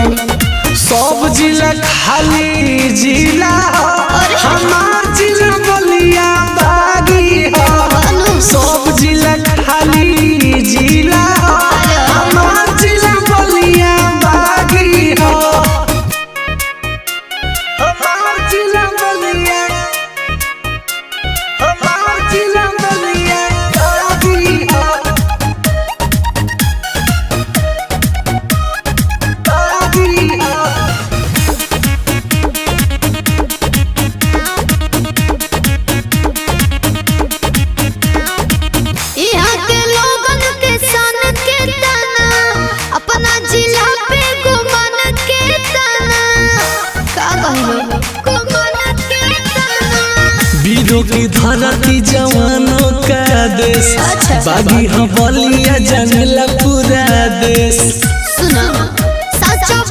तनी सब जिला खाली जिला हमार जिला बलिया बागी हो। सब जिला खाली जिला हमार जिला बलिया बागी हो। हमार जिला बलिया हमार जिला बलिया बागी हो। बागी हो। यहाँ के लोगन के सन के तना अपना जिला पे गुमान के तना का कहलो गुमान के तना वीरों की धरती जवानों का देश अच्छा। बागी हम बलिया जंगला पूरा देश। सुना